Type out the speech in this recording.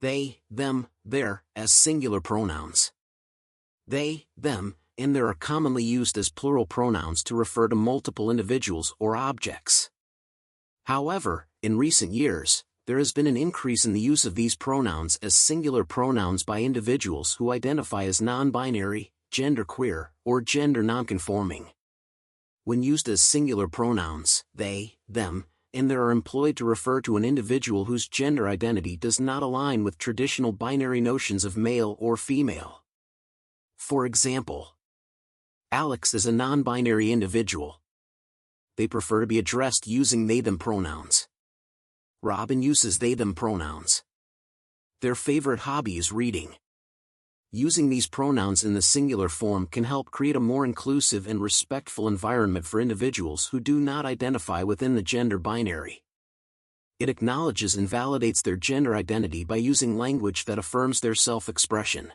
they, them, their, as singular pronouns. They, them, and their are commonly used as plural pronouns to refer to multiple individuals or objects. However, in recent years, there has been an increase in the use of these pronouns as singular pronouns by individuals who identify as non-binary, genderqueer, or gender nonconforming. When used as singular pronouns, they, them, and their are employed to refer to an individual whose gender identity does not align with traditional binary notions of male or female. For example, Alex is a non-binary individual. They prefer to be addressed using they-them pronouns. Robin uses they-them pronouns. Their favorite hobby is reading. Using these pronouns in the singular form can help create a more inclusive and respectful environment for individuals who do not identify within the gender binary. It acknowledges and validates their gender identity by using language that affirms their self-expression.